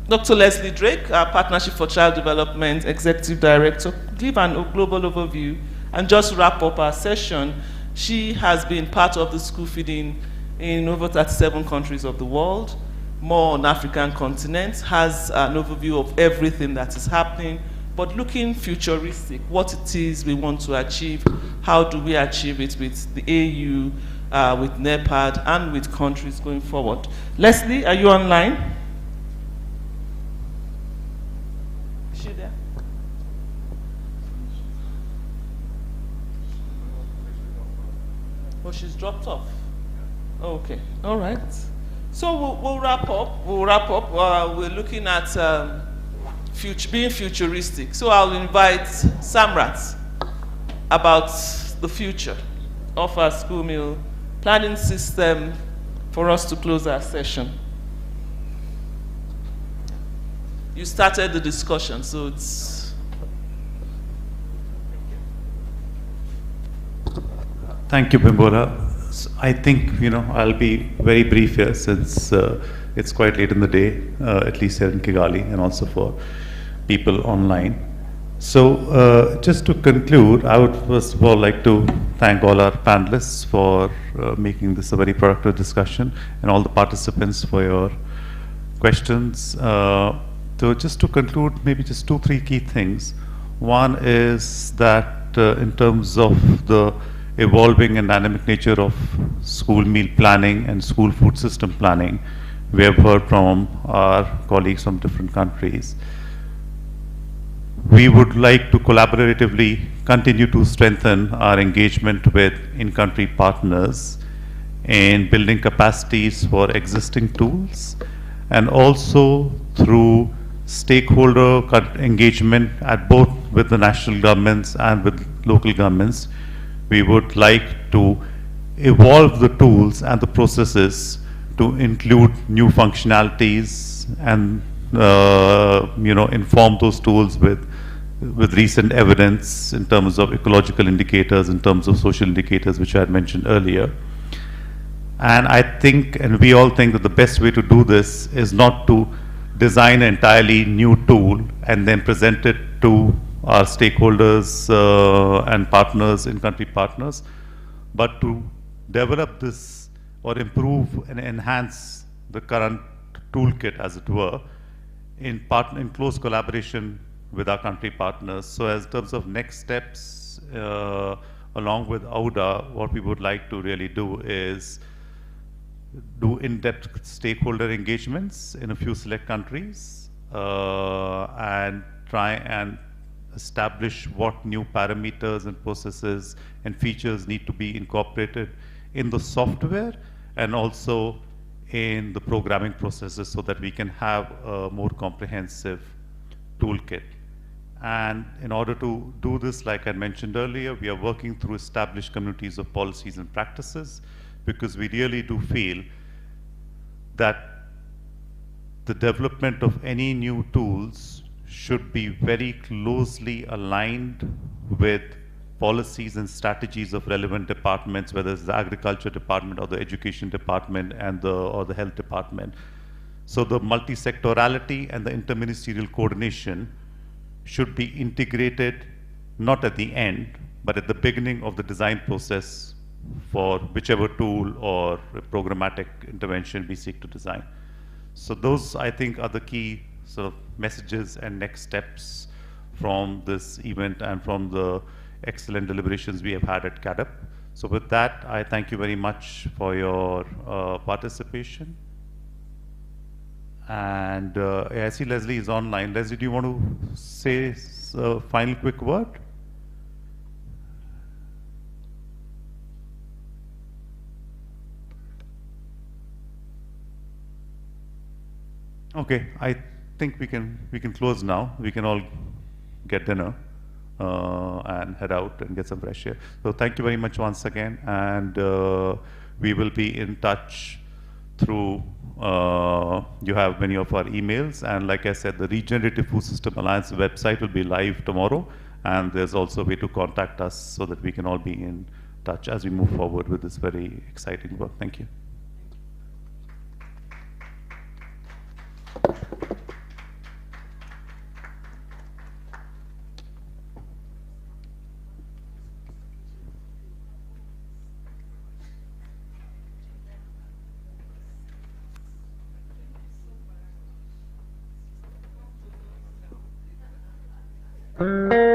Dr. Leslie Drake, our Partnership for Child Development Executive Director, give a global overview and just wrap up our session. She has been part of the school feeding in over 37 countries of the world, more on African continent, has an overview of everything that is happening, but looking futuristic, what it is we want to achieve, how do we achieve it with the AU, with NEPAD, and with countries going forward. Leslie, are you online? Is she there? Oh, she's dropped off. Okay, all right. So we'll wrap up. We're looking at being futuristic. So I'll invite Samrat about the future of our school meal planning system for us to close our session. You started the discussion, so it's... Thank you, Bimbola. I think, I'll be very brief here since it's quite late in the day, at least here in Kigali, and also for people online. So just to conclude, I would first of all like to thank all our panelists for making this a very productive discussion, and all the participants for your questions. So just to conclude, maybe just 2-3 key things. One is that in terms of the evolving and dynamic nature of school meal planning and school food system planning, we have heard from our colleagues from different countries. We would like to collaboratively continue to strengthen our engagement with in-country partners in building capacities for existing tools, and also through stakeholder engagement at both with the national governments and with local governments. We would like to evolve the tools and the processes to include new functionalities and inform those tools with recent evidence in terms of ecological indicators, in terms of social indicators, which I had mentioned earlier. And I think, and we all think, that the best way to do this is not to design an entirely new tool and then present it to our stakeholders and partners, in-country partners, but to develop this or improve and enhance the current toolkit, as it were, in close collaboration with our country partners. So as terms of next steps, along with AUDA, what we would like to really do is do in-depth stakeholder engagements in a few select countries and try and establish what new parameters and processes and features need to be incorporated in the software and also in the programming processes, so that we can have a more comprehensive toolkit. And in order to do this, like I mentioned earlier, we are working through established communities of policies and practices, because we really do feel that the development of any new tools should be very closely aligned with policies and strategies of relevant departments, whether it's the agriculture department or the education department or the health department. So the multi-sectorality and the interministerial coordination should be integrated, not at the end, but at the beginning of the design process for whichever tool or programmatic intervention we seek to design. So those, I think, are the key sort of messages and next steps from this event and from the excellent deliberations we have had at CAADP. So with that, I thank you very much for your participation. And I see Leslie is online. Leslie, do you want to say a final quick word? Okay, I think we can close now. We can all get dinner and head out and get some fresh air. So thank you very much once again, and we will be in touch through, you have many of our emails, and like I said, the Regenerative Food System Alliance website will be live tomorrow, and there's also a way to contact us so that we can all be in touch as we move forward with this very exciting work. Thank you. Mm.